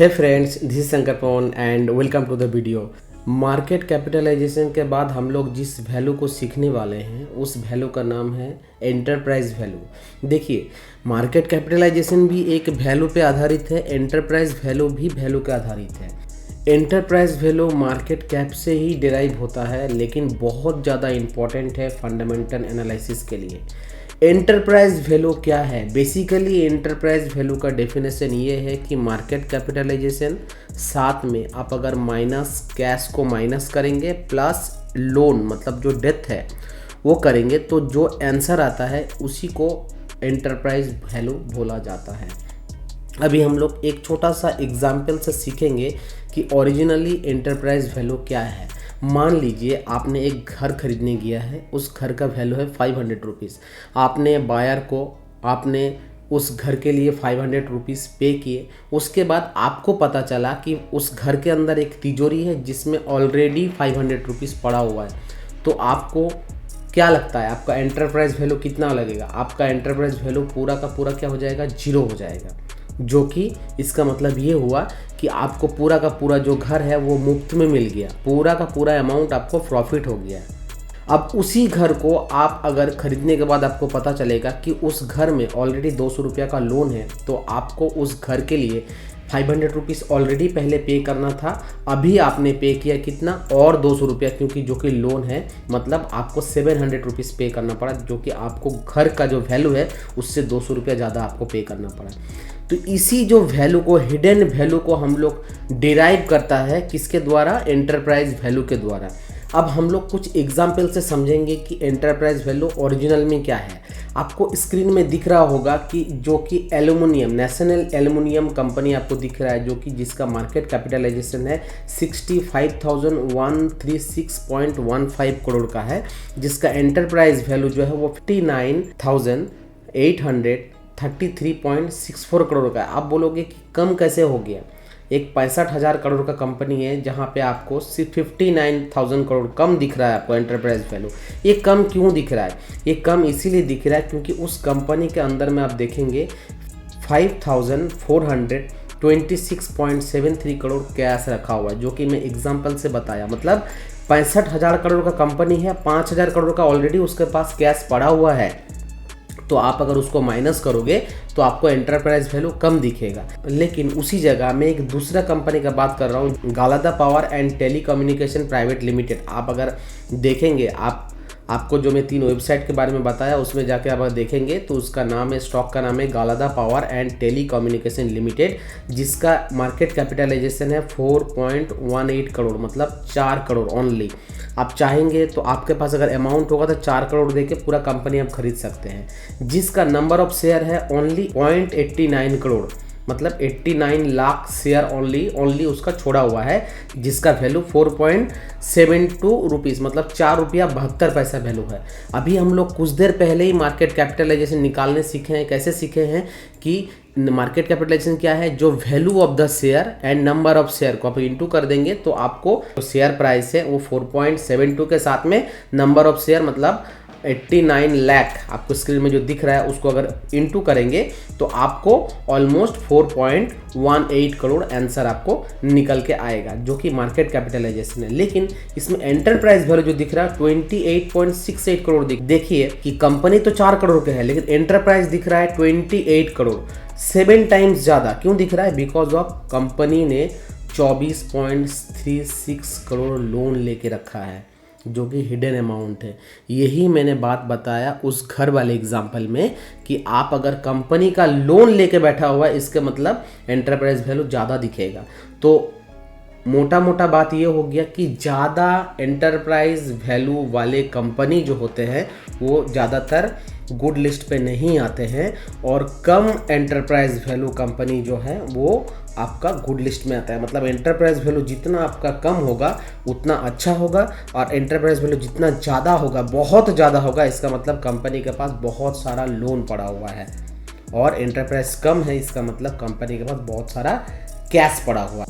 Hey friends, this is Shankar Pawan and welcome to the video. Market capitalisation के बाद हम लोग जिस वैल्यू को सीखने वाले हैं उस वैल्यू का नाम है एंटरप्राइज वैल्यू। देखिए, मार्केट कैपिटलाइजेशन भी एक वैल्यू पे आधारित है, एंटरप्राइज वैल्यू भी वैल्यू पे आधारित है। एंटरप्राइज वैल्यू मार्केट कैप से ही डिराइव होता है, लेकिन बहुत ज़्यादा इम्पॉर्टेंट है फंडामेंटल एनालिसिस के लिए। एंटरप्राइज वैल्यू क्या है? बेसिकली एंटरप्राइज वैल्यू का डेफिनेशन ये है कि मार्केट कैपिटलाइजेशन साथ में आप अगर माइनस कैश को माइनस करेंगे प्लस लोन मतलब जो डेथ है वो करेंगे तो जो आंसर आता है उसी को एंटरप्राइज वैल्यू बोला जाता है। अभी हम लोग एक छोटा सा एग्जाम्पल से सीखेंगे कि ओरिजिनली एंटरप्राइज वैल्यू क्या है। मान लीजिए आपने एक घर खरीदने गया है, उस घर का वैल्यू है 500 रुपीज़। आपने बायर को आपने उस घर के लिए 500 रुपीज़ पे किए। उसके बाद आपको पता चला कि उस घर के अंदर एक तिजोरी है जिसमें ऑलरेडी 500 रुपीज़ पड़ा हुआ है। तो आपको क्या लगता है आपका एंटरप्राइज वैल्यू कितना लगेगा? आपका एंटरप्राइज वैल्यू पूरा का पूरा क्या हो जाएगा? 0 हो जाएगा। जो कि इसका मतलब ये हुआ कि आपको पूरा का पूरा जो घर है वो मुफ्त में मिल गया, पूरा का पूरा अमाउंट आपको प्रॉफिट हो गया। अब उसी घर को आप अगर खरीदने के बाद आपको पता चलेगा कि उस घर में ऑलरेडी 200 रुपया का लोन है, तो आपको उस घर के लिए 500 रुपीज़ ऑलरेडी पहले पे करना था। अभी आपने पे किया कितना? और 200 रुपया, क्योंकि जो कि लोन है मतलब आपको 700 रुपीज़ पे करना पड़ा, जो कि आपको घर का जो वैल्यू है उससे 200 रुपया ज़्यादा आपको पे करना पड़ा। तो इसी जो वैल्यू को, हिडन वैल्यू को हम लोग डिराइव करता है किसके द्वारा? एंटरप्राइज वैल्यू के द्वारा। अब हम लोग कुछ एग्जाम्पल से समझेंगे कि एंटरप्राइज वैल्यू ओरिजिनल में क्या है। आपको स्क्रीन में दिख रहा होगा कि जो कि एल्युमिनियम, नेशनल एल्युमिनियम कंपनी आपको दिख रहा है, जो कि जिसका मार्केट कैपिटलाइजेशन है 65,136.15 करोड़ का है, जिसका एंटरप्राइज वैल्यू जो है वो 59,833.64 करोड़ का है। आप बोलोगे कि कम कैसे हो गया? एक 65,000 करोड़ का कंपनी है जहां पे आपको सिर्फ 59,000 करोड़ कम दिख रहा है आपको एंटरप्राइज वैल्यू। ये कम क्यों दिख रहा है? ये कम इसीलिए दिख रहा है क्योंकि उस कंपनी के अंदर में आप देखेंगे 5,426.73 करोड़ कैश रखा हुआ है, जो कि मैं एग्जाम्पल से बताया। मतलब 65,000 करोड़ का कंपनी है, 5,000 करोड़ का ऑलरेडी उसके पास कैश पड़ा हुआ है। तो आप अगर उसको माइनस करोगे तो आपको एंटरप्राइज वैल्यू कम दिखेगा। लेकिन उसी जगह मैं एक दूसरा कंपनी का बात कर रहा हूँ, Galada power and telecommunication private limited. आप अगर देखेंगे, आपको जो मैं 3 वेबसाइट के बारे में बताया उसमें जाके आप देखेंगे तो उसका नाम है, स्टॉक का नाम है गालादा पावर एंड टेलीकम्युनिकेशन लिमिटेड, जिसका मार्केट कैपिटलाइजेशन है 4.18 करोड़ मतलब 4 करोड़ ओनली। आप चाहेंगे तो आपके पास अगर अमाउंट होगा तो 4 करोड़ देके पूरा कंपनी आप खरीद सकते हैं, जिसका नंबर ऑफ शेयर है ओनली 0.89 करोड़ मतलब 89 लाख शेयर ओनली उसका छोड़ा हुआ है, जिसका वैल्यू 4.72 रुपीज़ मतलब 4 रुपया 72 पैसा वैल्यू है। अभी हम लोग कुछ देर पहले ही मार्केट कैपिटलाइजेशन निकालने सीखे हैं। कैसे सीखे हैं कि मार्केट कैपिटलाइजेशन क्या है? जो value of the share and number of share को आप इंटू कर देंगे तो आपको जो शेयर प्राइस है वो 4.72 के साथ में नंबर ऑफ शेयर मतलब 89 लाख आपको स्क्रीन में जो दिख रहा है उसको अगर इंटू करेंगे तो आपको ऑलमोस्ट 4.18 करोड़ आंसर आपको निकल के आएगा, जो कि मार्केट कैपिटलाइजेशन है। लेकिन इसमें एंटरप्राइज वैल्यू जो दिख रहा है 28.68 करोड़ देखिए कि कंपनी तो 4 करोड़ के है, लेकिन एंटरप्राइज दिख रहा है 28 करोड़, 7 टाइम्स ज़्यादा। क्यों दिख रहा है? बिकॉज ऑफ कंपनी ने 24.36 करोड़ लोन लेके रखा है, जो कि हिडन अमाउंट है। यही मैंने बात बताया उस घर वाले एग्जाम्पल में कि आप अगर कंपनी का लोन लेके बैठा हुआ है, इसके मतलब एंटरप्राइज वैल्यू ज़्यादा दिखेगा। तो मोटा बात ये हो गया कि ज़्यादा एंटरप्राइज वैल्यू वाले कंपनी जो होते हैं वो ज़्यादातर गुड लिस्ट पे नहीं आते हैं, और कम एंटरप्राइज वैल्यू कंपनी जो है वो आपका गुड लिस्ट में आता है। मतलब एंटरप्राइज वैल्यू जितना आपका कम होगा उतना अच्छा होगा, और एंटरप्राइज वैल्यू जितना ज़्यादा होगा, बहुत ज़्यादा होगा, इसका मतलब कंपनी के पास बहुत सारा लोन पड़ा हुआ है। और एंटरप्राइज कम है, इसका मतलब कंपनी के पास बहुत सारा कैश पड़ा हुआ है।